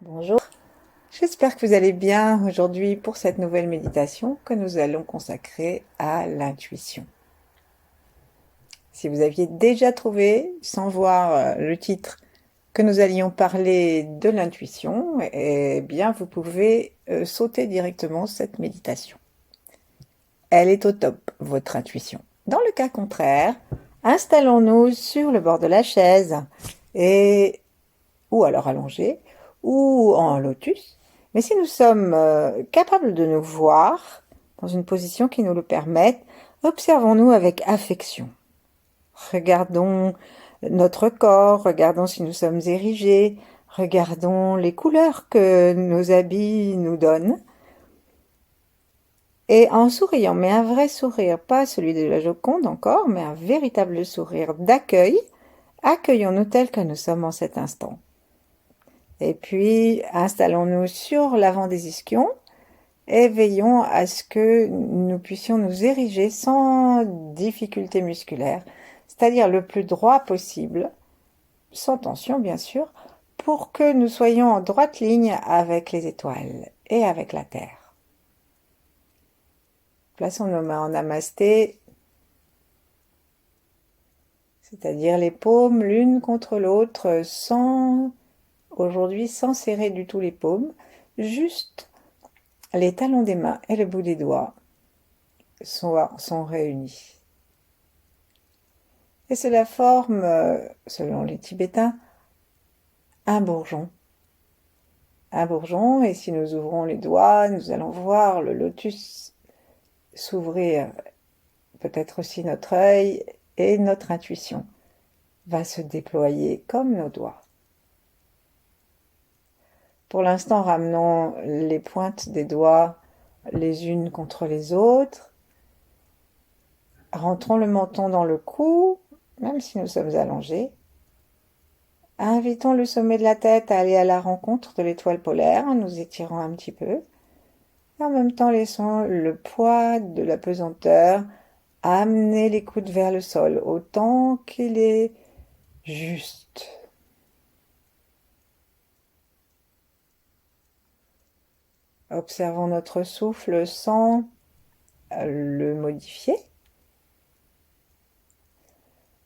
Bonjour, j'espère que vous allez bien aujourd'hui pour cette nouvelle méditation que nous allons consacrer à l'intuition. Si vous aviez déjà trouvé, sans voir le titre, que nous allions parler de l'intuition, eh bien vous pouvez sauter directement cette méditation. Elle est au top, votre intuition. Dans le cas contraire, installons-nous sur le bord de la chaise et ou alors allongé, ou en lotus. Mais si nous sommes capables de nous voir dans une position qui nous le permette, observons-nous avec affection. Regardons notre corps, regardons si nous sommes érigés, regardons les couleurs que nos habits nous donnent. Et en souriant, mais un vrai sourire, pas celui de la Joconde encore, mais un véritable sourire d'accueil, accueillons-nous tels que nous sommes en cet instant. Et puis, installons-nous sur l'avant des ischions et veillons à ce que nous puissions nous ériger sans difficulté musculaire, c'est-à-dire le plus droit possible, sans tension bien sûr, pour que nous soyons en droite ligne avec les étoiles et avec la Terre. Plaçons nos mains en namasté, c'est-à-dire les paumes l'une contre l'autre, aujourd'hui sans serrer du tout les paumes, juste les talons des mains et le bout des doigts sont réunis. Et cela forme, selon les Tibétains, un bourgeon. Un bourgeon, et si nous ouvrons les doigts, nous allons voir le lotus s'ouvrir, peut-être aussi notre œil, et notre intuition va se déployer comme nos doigts. Pour l'instant, ramenons les pointes des doigts les unes contre les autres. Rentrons le menton dans le cou, même si nous sommes allongés. Invitons le sommet de la tête à aller à la rencontre de l'étoile polaire en nous étirant un petit peu. Et en même temps, laissons le poids de la pesanteur amener les coudes vers le sol autant qu'il est juste. Observons notre souffle sans le modifier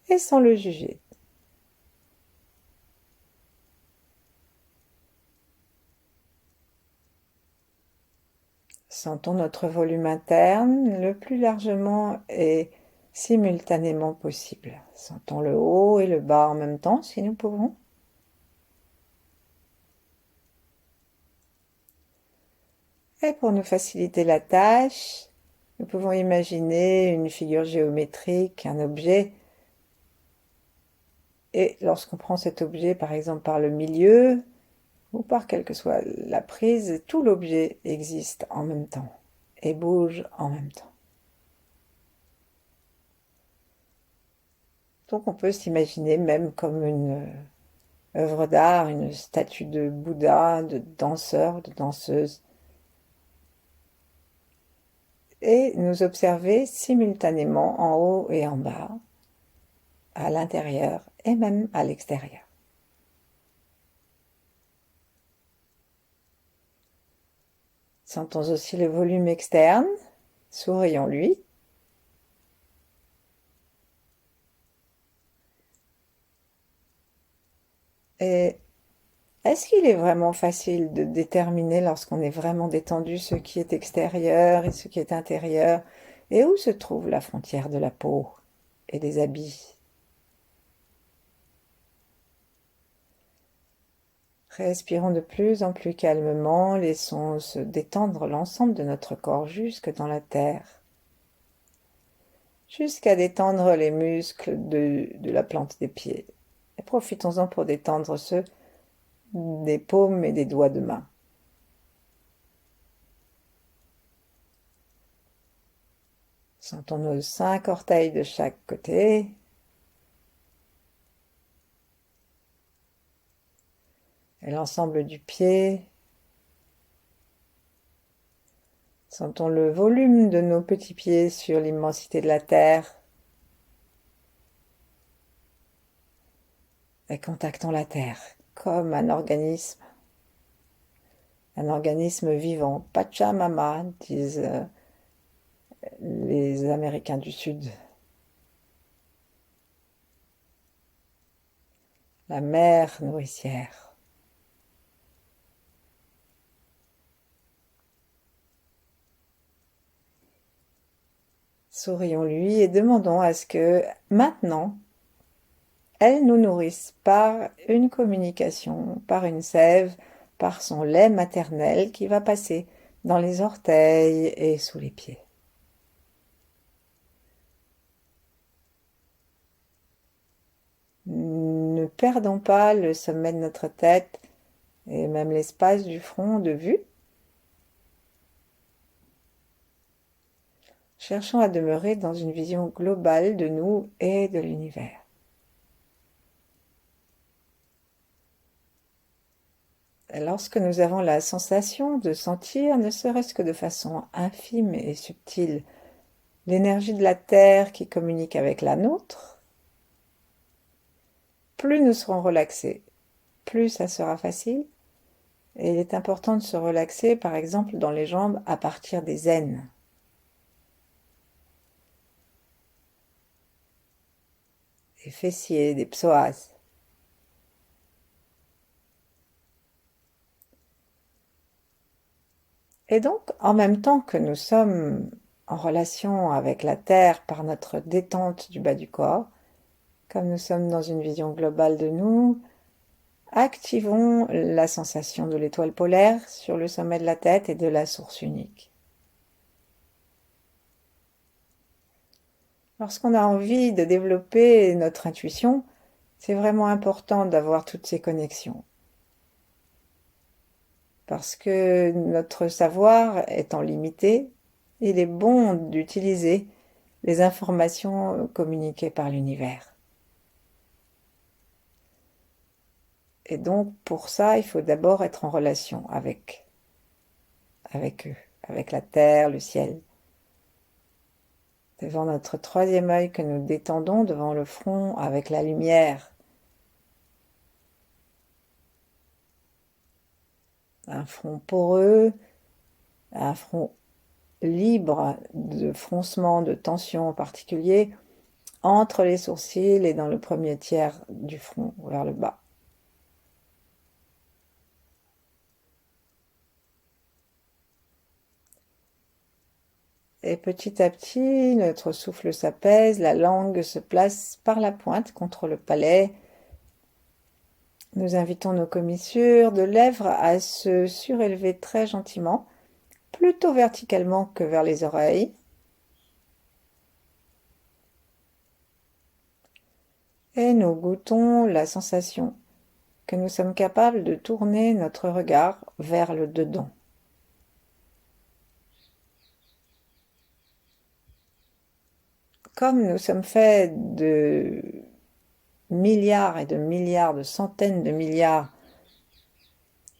et sans le juger. Sentons notre volume interne le plus largement et simultanément possible. Sentons le haut et le bas en même temps si nous pouvons. Et pour nous faciliter la tâche, nous pouvons imaginer une figure géométrique, un objet. Et lorsqu'on prend cet objet, par exemple par le milieu, ou par quelle que soit la prise, tout l'objet existe en même temps et bouge en même temps. Donc on peut s'imaginer même comme une œuvre d'art, une statue de Bouddha, de danseur, de danseuse, et nous observer simultanément en haut et en bas, à l'intérieur et même à l'extérieur. Sentons aussi le volume externe, sourions-lui. Et est-ce qu'il est vraiment facile de déterminer lorsqu'on est vraiment détendu ce qui est extérieur et ce qui est intérieur? Et où se trouve la frontière de la peau et des habits? Respirons de plus en plus calmement, laissons se détendre l'ensemble de notre corps jusque dans la terre, jusqu'à détendre les muscles de la plante des pieds. Et profitons-en pour détendre ceux des paumes et des doigts de main. Sentons nos 5 orteils de chaque côté. Et l'ensemble du pied. Sentons le volume de nos petits pieds sur l'immensité de la terre. Et contactons la terre comme un organisme un organisme vivant. Pachamama, disent les Américains du Sud. La mère nourricière. Sourions-lui et demandons à ce que, maintenant, elle nous nourrisse par une communication, par une sève, par son lait maternel qui va passer dans les orteils et sous les pieds. Ne perdons pas le sommet de notre tête et même l'espace du front de vue. Cherchons à demeurer dans une vision globale de nous et de l'univers. Lorsque nous avons la sensation de sentir, ne serait-ce que de façon infime et subtile, l'énergie de la Terre qui communique avec la nôtre, plus nous serons relaxés, plus ça sera facile. Et il est important de se relaxer, par exemple, dans les jambes à partir des aines. Des fessiers, des psoas. Et donc, en même temps que nous sommes en relation avec la Terre par notre détente du bas du corps, comme nous sommes dans une vision globale de nous, activons la sensation de l'étoile polaire sur le sommet de la tête et de la source unique. Lorsqu'on a envie de développer notre intuition, c'est vraiment important d'avoir toutes ces connexions. Parce que notre savoir étant limité, il est bon d'utiliser les informations communiquées par l'univers. Et donc, pour ça, il faut d'abord être en relation avec eux, avec la terre, le ciel. Devant notre troisième œil que nous détendons, devant le front avec la lumière. Un front poreux, un front libre de froncement, de tension en particulier, entre les sourcils et dans le premier tiers du front, vers le bas. Et petit à petit, notre souffle s'apaise, la langue se place par la pointe contre le palais. Nous invitons nos commissures de lèvres à se surélever très gentiment, plutôt verticalement que vers les oreilles. Et nous goûtons la sensation que nous sommes capables de tourner notre regard vers le dedans. Comme nous sommes faits de milliards et de milliards, de centaines de milliards,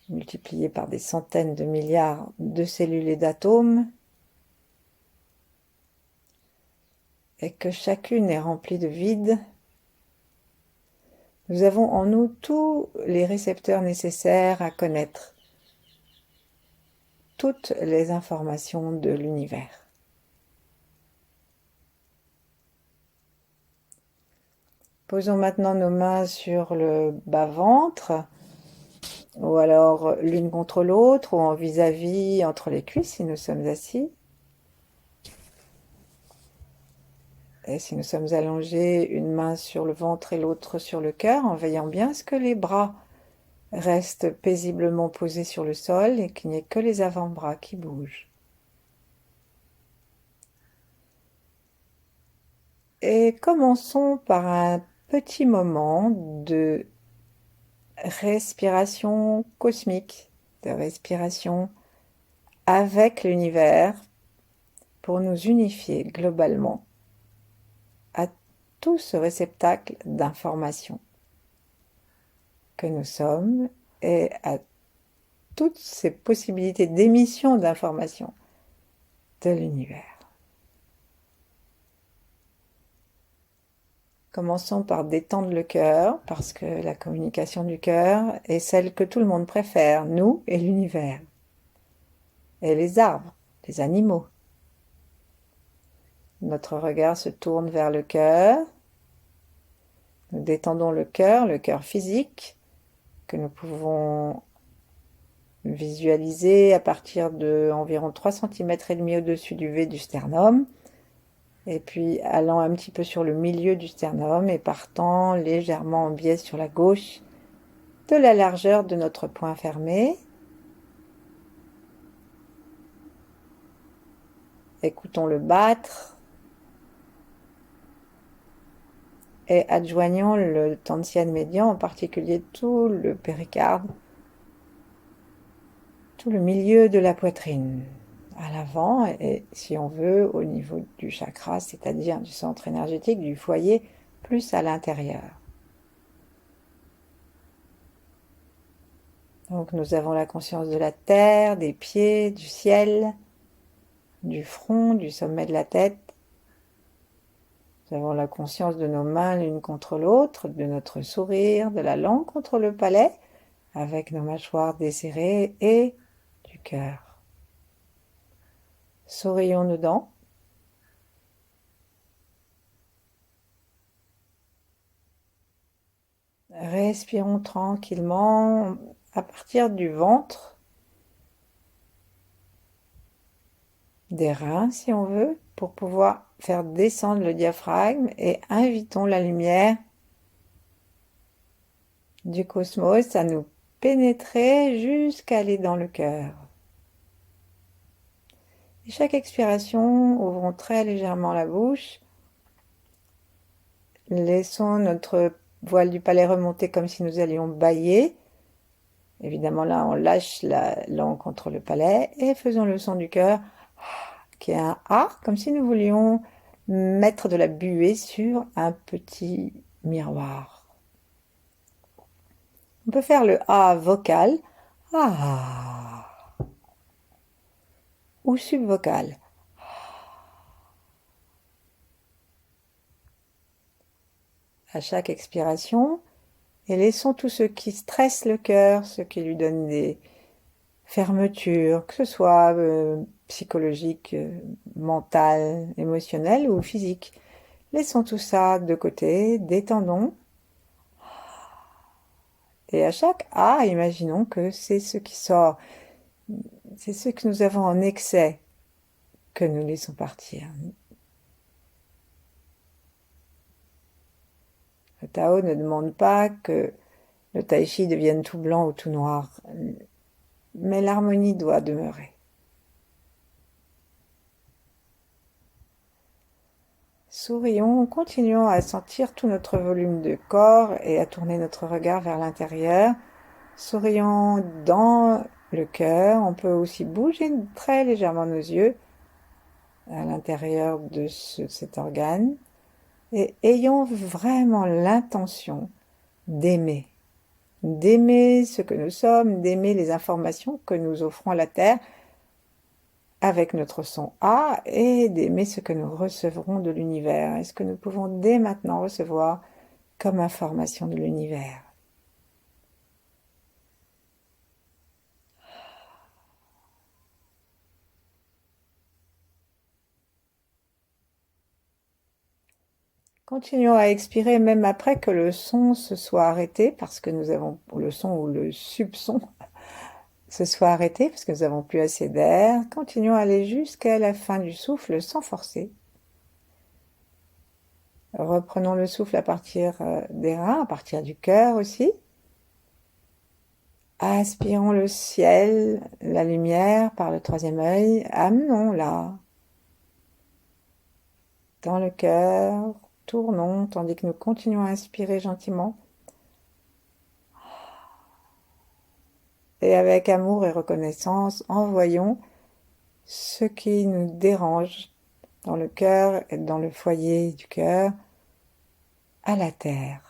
multipliés par des centaines de milliards de cellules et d'atomes, et que chacune est remplie de vide, nous avons en nous tous les récepteurs nécessaires à connaître toutes les informations de l'univers. Posons maintenant nos mains sur le bas-ventre, ou alors l'une contre l'autre, ou en vis-à-vis entre les cuisses si nous sommes assis. Et si nous sommes allongés, une main sur le ventre et l'autre sur le cœur, en veillant bien à ce que les bras restent paisiblement posés sur le sol et qu'il n'y ait que les avant-bras qui bougent. Et commençons par un petit moment de respiration cosmique, de respiration avec l'univers pour nous unifier globalement à tout ce réceptacle d'informations que nous sommes et à toutes ces possibilités d'émission d'informations de l'univers. Commençons par détendre le cœur, parce que la communication du cœur est celle que tout le monde préfère, nous et l'univers. et les arbres, les animaux. Notre regard se tourne vers le cœur. Nous détendons le cœur physique, que nous pouvons visualiser à partir de environ 3,5 cm au-dessus du V du sternum, et puis allant un petit peu sur le milieu du sternum et partant légèrement en biais sur la gauche de la largeur de notre poing fermé. Écoutons-le battre et adjoignons le tantien médian, en particulier tout le péricarde, tout le milieu de la poitrine, à l'avant et, si on veut, au niveau du chakra, c'est-à-dire du centre énergétique du foyer, plus à l'intérieur. Donc nous avons la conscience de la terre, des pieds, du ciel, du front, du sommet de la tête. Nous avons la conscience de nos mains l'une contre l'autre, de notre sourire, de la langue contre le palais, avec nos mâchoires desserrées et du cœur. Sourions dedans. Respirons tranquillement à partir du ventre, des reins si on veut, pour pouvoir faire descendre le diaphragme et invitons la lumière du cosmos à nous pénétrer jusqu'à aller dans le cœur. Et chaque expiration, ouvrons très légèrement la bouche. Laissons notre voile du palais remonter comme si nous allions bâiller. Évidemment, là, on lâche la langue contre le palais et faisons le son du cœur, qui est un A, comme si nous voulions mettre de la buée sur un petit miroir. On peut faire le A vocal, ah, ou subvocal. À chaque expiration, et laissons tout ce qui stresse le cœur, ce qui lui donne des fermetures, que ce soit psychologique, mental, émotionnel ou physique. Laissons tout ça de côté, détendons. Et à chaque A, imaginons que c'est ce qui sort, c'est ce que nous avons en excès que nous laissons partir. Le Tao ne demande pas que le Tai Chi devienne tout blanc ou tout noir, mais l'harmonie doit demeurer. Sourions, continuons à sentir tout notre volume de corps et à tourner notre regard vers l'intérieur. Sourions dans le cœur, on peut aussi bouger très légèrement nos yeux à l'intérieur de cet organe et ayons vraiment l'intention d'aimer ce que nous sommes, d'aimer les informations que nous offrons à la Terre avec notre son A et d'aimer ce que nous recevrons de l'univers et ce que nous pouvons dès maintenant recevoir comme information de l'univers. Continuons à expirer même après que le son se soit arrêté, parce que nous avons le son ou le subson se soit arrêté, parce que nous n'avons plus assez d'air. Continuons à aller jusqu'à la fin du souffle sans forcer. Reprenons le souffle à partir des reins, à partir du cœur aussi. Aspirons le ciel, la lumière par le troisième œil. Amenons-la dans le cœur. Tournons tandis que nous continuons à inspirer gentiment. Et avec amour et reconnaissance, envoyons ce qui nous dérange dans le cœur et dans le foyer du cœur à la terre.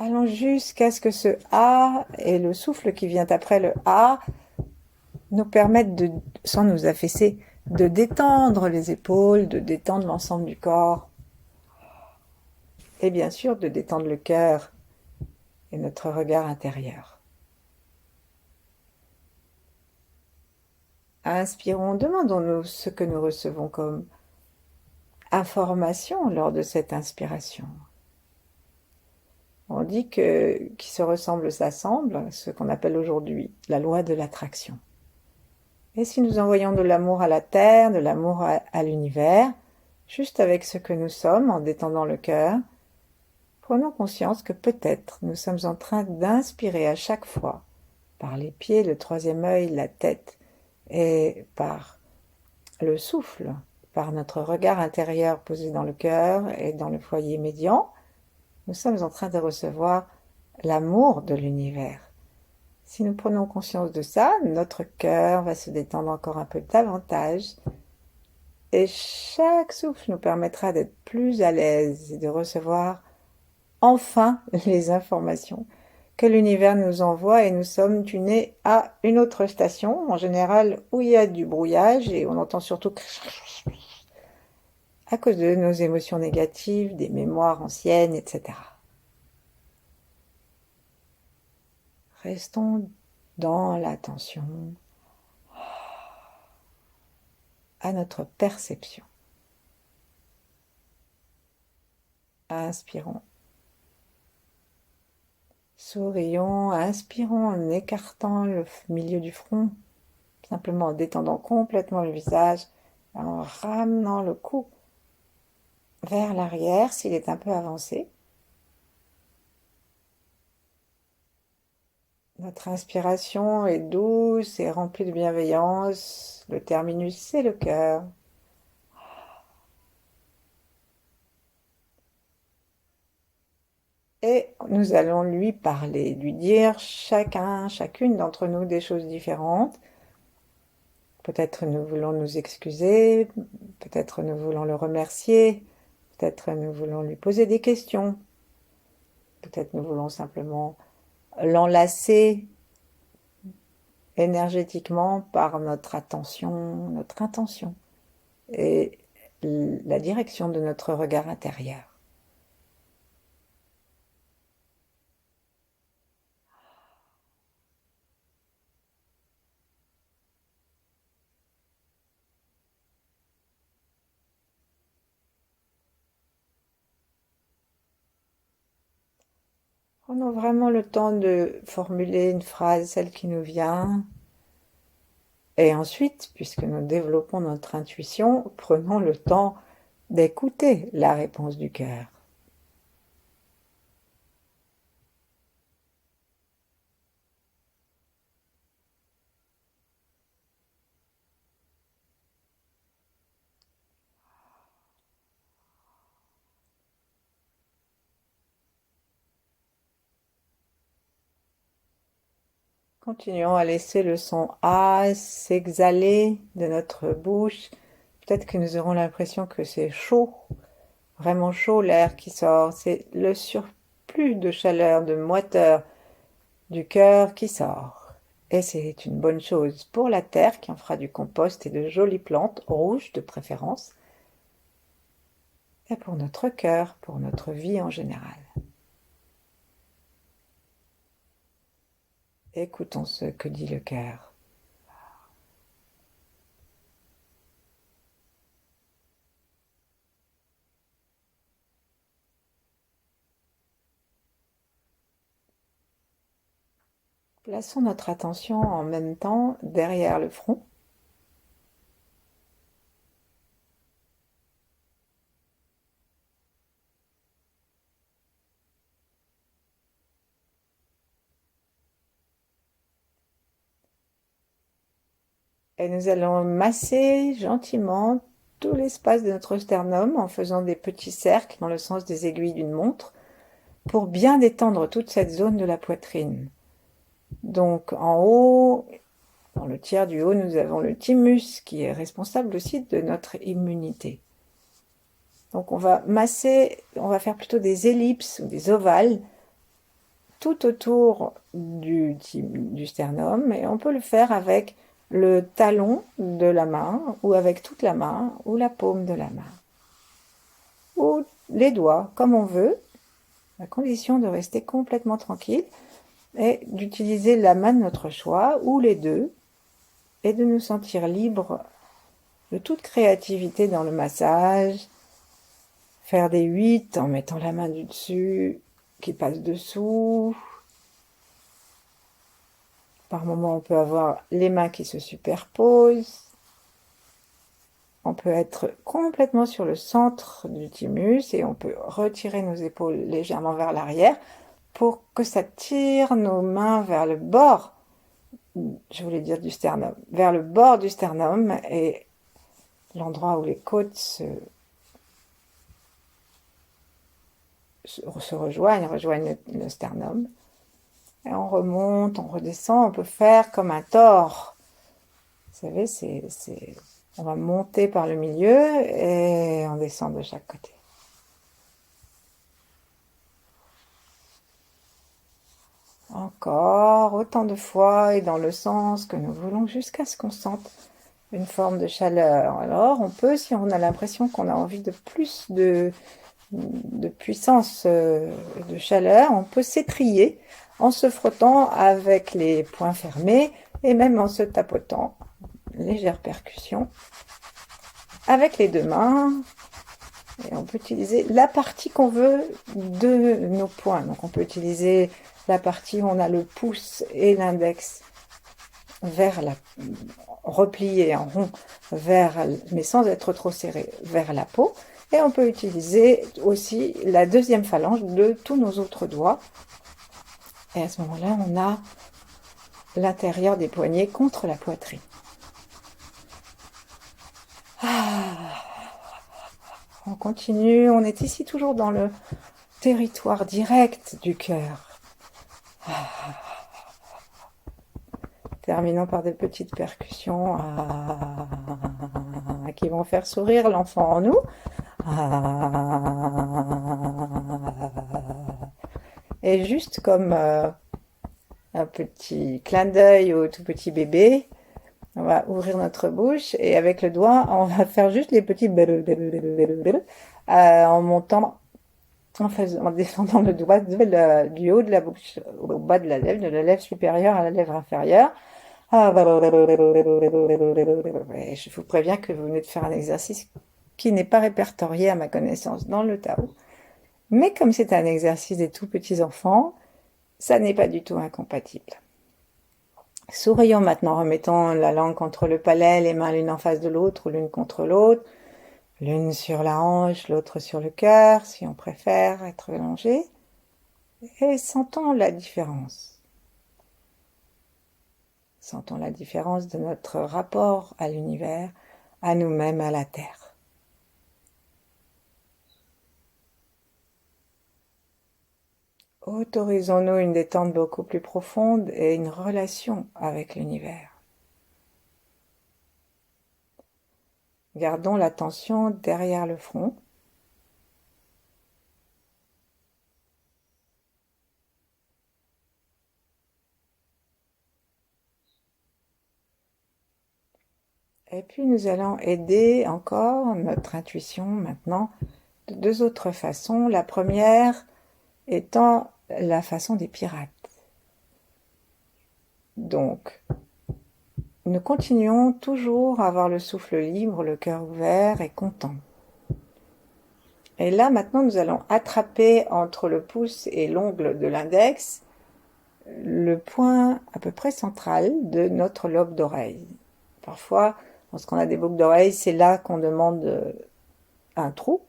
Allons jusqu'à ce que ce A et le souffle qui vient après le A nous permettent de, sans nous affaisser, de détendre les épaules, de détendre l'ensemble du corps. et bien sûr de détendre le cœur et notre regard intérieur. Inspirons, demandons-nous ce que nous recevons comme information lors de cette inspiration. On dit que qui se ressemble s'assemble, ce qu'on appelle aujourd'hui la loi de l'attraction. Et si nous envoyons de l'amour à la Terre, de l'amour à l'univers, juste avec ce que nous sommes, en détendant le cœur, prenons conscience que peut-être nous sommes en train d'inspirer à chaque fois, par les pieds, le troisième œil, la tête, et par le souffle, par notre regard intérieur posé dans le cœur et dans le foyer médian, nous sommes en train de recevoir l'amour de l'univers. Si nous prenons conscience de ça, notre cœur va se détendre encore un peu davantage et chaque souffle nous permettra d'être plus à l'aise et de recevoir enfin les informations que l'univers nous envoie et nous sommes tunés à une autre station, en général où il y a du brouillage et on entend surtout à cause de nos émotions négatives, des mémoires anciennes, etc. Restons dans l'attention à notre perception. Inspirons. Sourions, inspirons en écartant le milieu du front, simplement en détendant complètement le visage, en ramenant le cou vers l'arrière s'il est un peu avancé. Notre inspiration est douce et remplie de bienveillance. Le terminus, c'est le cœur. Et nous allons lui parler, lui dire chacune d'entre nous des choses différentes. Peut-être nous voulons nous excuser, peut-être nous voulons le remercier, peut-être nous voulons lui poser des questions, peut-être nous voulons simplement l'enlacer énergétiquement par notre attention, notre intention et la direction de notre regard intérieur. Prenons vraiment le temps de formuler une phrase, celle qui nous vient. Et ensuite, puisque nous développons notre intuition, prenons le temps d'écouter la réponse du cœur. Continuons à laisser le son A s'exhaler de notre bouche. Peut-être que nous aurons l'impression que c'est chaud, vraiment chaud l'air qui sort. C'est le surplus de chaleur, de moiteur du cœur qui sort. Et c'est une bonne chose pour la terre qui en fera du compost et de jolies plantes, rouges de préférence, et pour notre cœur, pour notre vie en général. Écoutons ce que dit le cœur. Plaçons notre attention en même temps derrière le front. Et nous allons masser gentiment tout l'espace de notre sternum en faisant des petits cercles dans le sens des aiguilles d'une montre pour bien détendre toute cette zone de la poitrine. Donc en haut, dans le tiers du haut, nous avons le thymus qui est responsable aussi de notre immunité. Donc on va masser, on va faire plutôt des ellipses ou des ovales tout autour du sternum et on peut le faire avec le talon de la main ou avec toute la main ou la paume de la main ou les doigts comme on veut à condition de rester complètement tranquille et d'utiliser la main de notre choix ou les deux et de nous sentir libres de toute créativité dans le massage, faire des 8 en mettant la main du dessus qui passe dessous. Par moments, on peut avoir les mains qui se superposent. On peut être complètement sur le centre du thymus et on peut retirer nos épaules légèrement vers l'arrière pour que ça tire nos mains vers le bord, je voulais dire du sternum, vers le bord du sternum et l'endroit où les côtes se rejoignent le sternum. Et on remonte, on redescend, on peut faire comme un tore. Vous savez, on va monter par le milieu et on descend de chaque côté. Encore autant de fois et dans le sens que nous voulons jusqu'à ce qu'on sente une forme de chaleur. Alors on peut, si on a l'impression qu'on a envie de plus de puissance, de chaleur, on peut s'étriller en se frottant avec les poings fermés et même en se tapotant, légère percussion, avec les deux mains. Et on peut utiliser la partie qu'on veut de nos poings. Donc on peut utiliser la partie où on a le pouce et l'index vers replié en rond mais sans être trop serré, vers la peau. Et on peut utiliser aussi la deuxième phalange de tous nos autres doigts. Et à ce moment-là, on a l'intérieur des poignets contre la poitrine. On continue, on est ici toujours dans le territoire direct du cœur. Terminons par des petites percussions qui vont faire sourire l'enfant en nous. Et juste comme un petit clin d'œil au tout petit bébé, on va ouvrir notre bouche et avec le doigt, on va faire juste les petits en montant, en descendant le doigt du haut de la bouche au bas de la lèvre supérieure à la lèvre inférieure. Je vous préviens que vous venez de faire un exercice qui n'est pas répertorié à ma connaissance dans le Tao. Mais comme c'est un exercice des tout petits enfants, ça n'est pas du tout incompatible. Sourions maintenant, remettons la langue contre le palais, les mains l'une en face de l'autre ou l'une contre l'autre, l'une sur la hanche, l'autre sur le cœur, si on préfère être allongé. Et sentons la différence. Sentons la différence de notre rapport à l'univers, à nous-mêmes, à la Terre. Autorisons-nous une détente beaucoup plus profonde et une relation avec l'univers. Gardons l'attention derrière le front. Et puis nous allons aider encore notre intuition maintenant de deux autres façons. La première étant la façon des pirates. Donc, nous continuons toujours à avoir le souffle libre, le cœur ouvert et content. Et là, maintenant, nous allons attraper entre le pouce et l'ongle de l'index le point à peu près central de notre lobe d'oreille. Parfois, lorsqu'on a des boucles d'oreilles, c'est là qu'on demande un trou.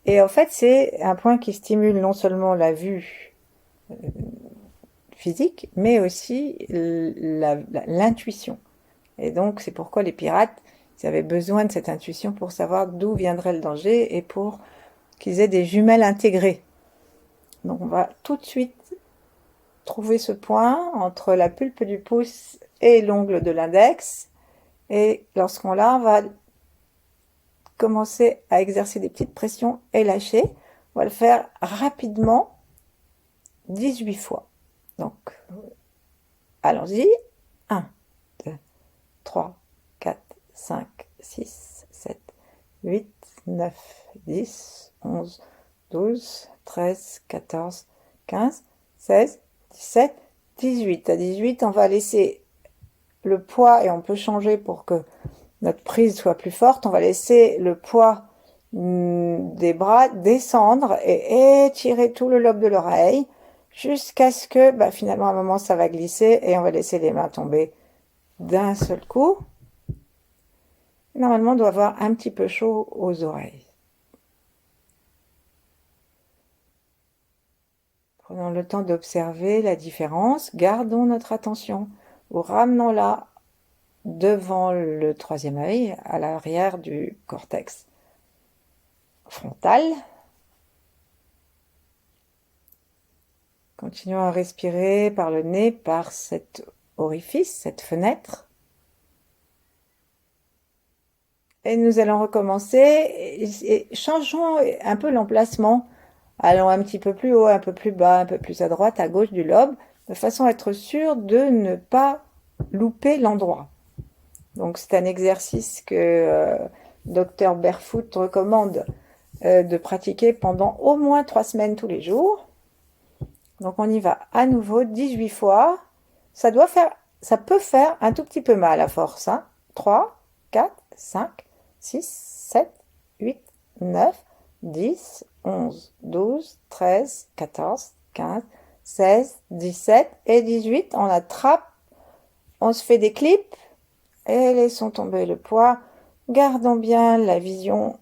Et en fait, c'est un point qui stimule non seulement la vue physique, mais aussi l'intuition. Et donc, c'est pourquoi les pirates, ils avaient besoin de cette intuition pour savoir d'où viendrait le danger et pour qu'ils aient des jumelles intégrées. Donc, on va tout de suite trouver ce point entre la pulpe du pouce et l'ongle de l'index. Et lorsqu'on l'a, on va commencer à exercer des petites pressions et lâcher. On va le faire rapidement, 18 fois. Donc, allons-y. 1, 2, 3, 4, 5, 6, 7, 8, 9, 10, 11, 12, 13, 14, 15, 16, 17, 18. À 18, on va laisser le poids, et on peut changer pour que notre prise soit plus forte, on va laisser le poids des bras descendre et étirer tout le lobe de l'oreille jusqu'à ce que finalement à un moment ça va glisser et on va laisser les mains tomber d'un seul coup. Normalement on doit avoir un petit peu chaud aux oreilles. Prenons le temps d'observer la différence, gardons notre attention ou ramenons-la devant le troisième œil, à l'arrière du cortex frontal. Continuons à respirer par le nez, par cet orifice, cette fenêtre. Et nous allons recommencer et changeons un peu l'emplacement. Allons un petit peu plus haut, un peu plus bas, un peu plus à droite, à gauche du lobe, de façon à être sûr de ne pas louper l'endroit. Donc c'est un exercice que Dr Barefoot recommande de pratiquer pendant au moins 3 semaines tous les jours. Donc on y va à nouveau 18 fois. Ça peut faire un tout petit peu mal à force. 3, 4, 5, 6, 7, 8, 9, 10, 11, 12, 13, 14, 15, 16, 17 et 18. On attrape, on se fait des clips et laissons tomber le poids. Gardons bien la vision,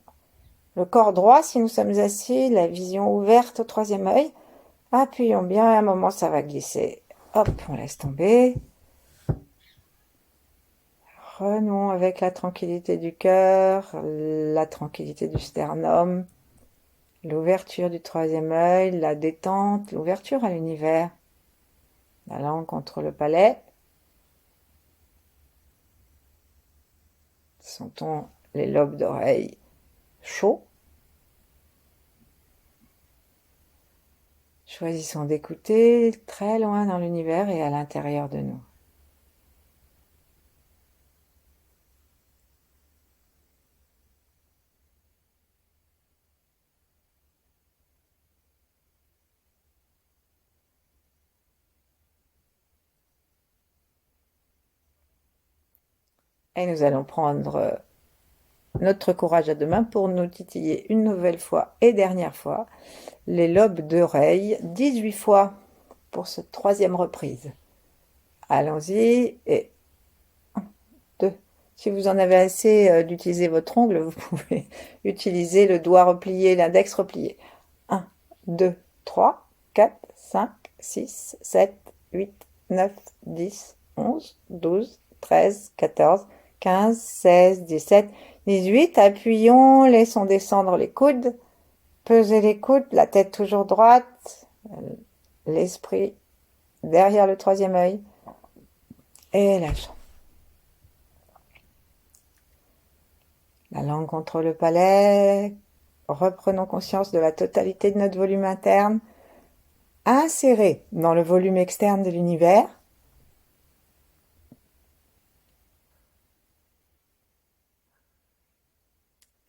le corps droit si nous sommes assis, la vision ouverte au troisième œil. Appuyons bien, à un moment ça va glisser. Hop, on laisse tomber. Renouons avec la tranquillité du cœur, la tranquillité du sternum, l'ouverture du troisième œil, la détente, l'ouverture à l'univers. La langue contre le palais. Sentons les lobes d'oreilles chauds. Choisissons d'écouter très loin dans l'univers et à l'intérieur de nous. Et nous allons prendre notre courage à deux mains pour nous titiller une nouvelle fois et dernière fois les lobes d'oreilles 18 fois pour cette troisième reprise. Allons-y et 1, 2. Si vous en avez assez d'utiliser votre ongle, vous pouvez utiliser le doigt replié, l'index replié. 1, 2, 3, 4, 5, 6, 7, 8, 9, 10, 11, 12, 13, 14, 15, 16, 17, 18. Appuyons, laissons descendre les coudes. Pesez les coudes, la tête toujours droite, l'esprit derrière le troisième œil. Et lâchons. La langue contre le palais. Reprenons conscience de la totalité de notre volume interne, inséré dans le volume externe de l'univers.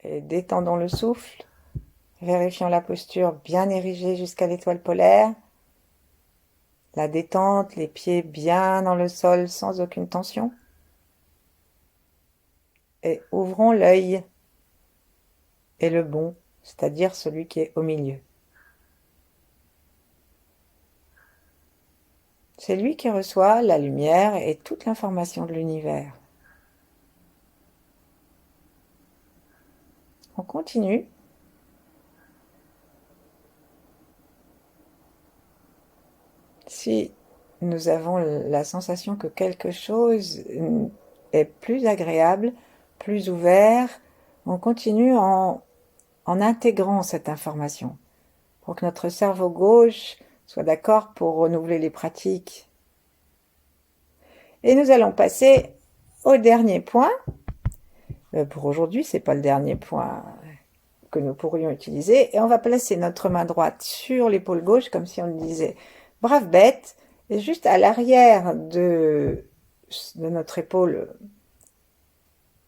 Et détendons le souffle. Vérifions la posture bien érigée jusqu'à l'étoile polaire. La détente, les pieds bien dans le sol sans aucune tension. Et ouvrons l'œil et le bon, c'est-à-dire celui qui est au milieu. C'est lui qui reçoit la lumière et toute l'information de l'univers. On continue. Si nous avons la sensation que quelque chose est plus agréable, plus ouvert, on continue en intégrant cette information pour que notre cerveau gauche soit d'accord pour renouveler les pratiques. Et nous allons passer au dernier point. Pour aujourd'hui, c'est pas le dernier point que nous pourrions utiliser. Et on va placer notre main droite sur l'épaule gauche, comme si on disait « brave bête ». Et juste à l'arrière de notre épaule,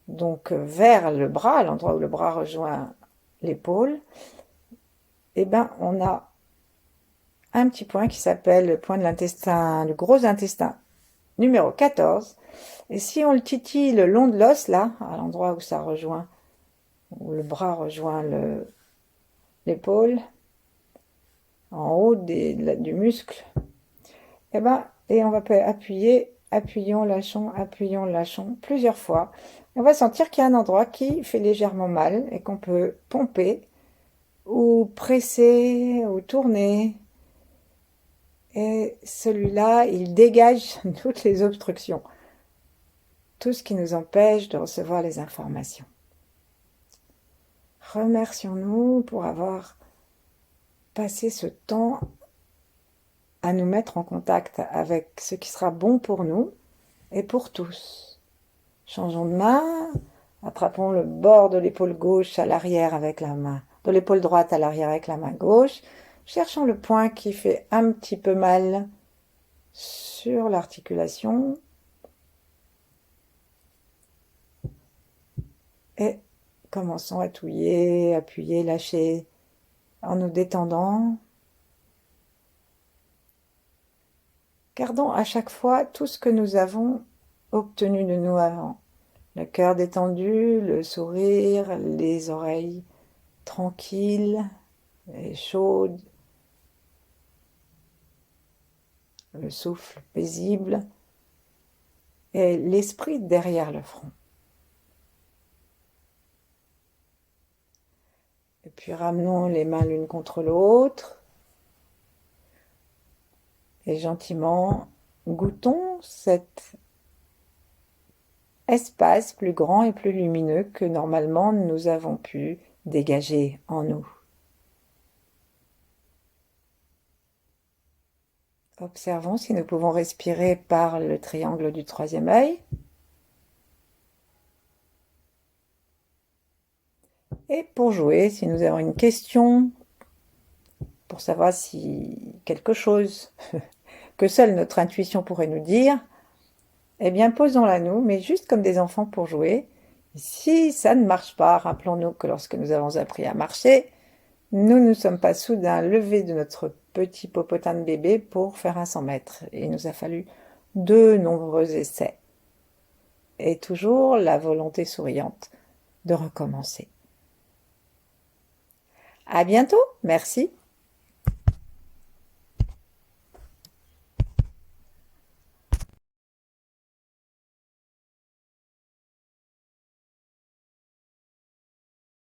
donc vers le bras, à l'endroit où le bras rejoint l'épaule, eh ben, on a un petit point qui s'appelle le point de l'intestin, le gros intestin numéro 14. Et si on le titille le long de l'os, là, à l'endroit où ça rejoint, où le bras rejoint l'épaule, en haut du muscle, eh ben, et on va appuyer, appuyons, lâchons plusieurs fois. On va sentir qu'il y a un endroit qui fait légèrement mal et qu'on peut pomper ou presser ou tourner. Et celui-là, il dégage toutes les obstructions, tout ce qui nous empêche de recevoir les informations. Remercions-nous pour avoir passé ce temps à nous mettre en contact avec ce qui sera bon pour nous et pour tous. Changeons de main, attrapons le bord de l'épaule gauche à l'arrière avec la main, de l'épaule droite à l'arrière avec la main gauche. Cherchons le point qui fait un petit peu mal sur l'articulation. Et commençons à touiller, appuyer, lâcher en nous détendant. Gardons à chaque fois tout ce que nous avons obtenu de nous avant. Le cœur détendu, le sourire, les oreilles tranquilles et chaudes, le souffle paisible et l'esprit derrière le front. Et puis ramenons les mains l'une contre l'autre et gentiment goûtons cet espace plus grand et plus lumineux que normalement nous avons pu dégager en nous. Observons si nous pouvons respirer par le triangle du troisième œil. Et pour jouer, si nous avons une question, pour savoir si quelque chose que seule notre intuition pourrait nous dire, eh bien posons-la nous, mais juste comme des enfants pour jouer. Si ça ne marche pas, rappelons-nous que lorsque nous avons appris à marcher, nous ne sommes pas soudain levés de notre petit popotin de bébé pour faire un 100 mètres. Il nous a fallu de nombreux essais. Et toujours la volonté souriante de recommencer. À bientôt, merci.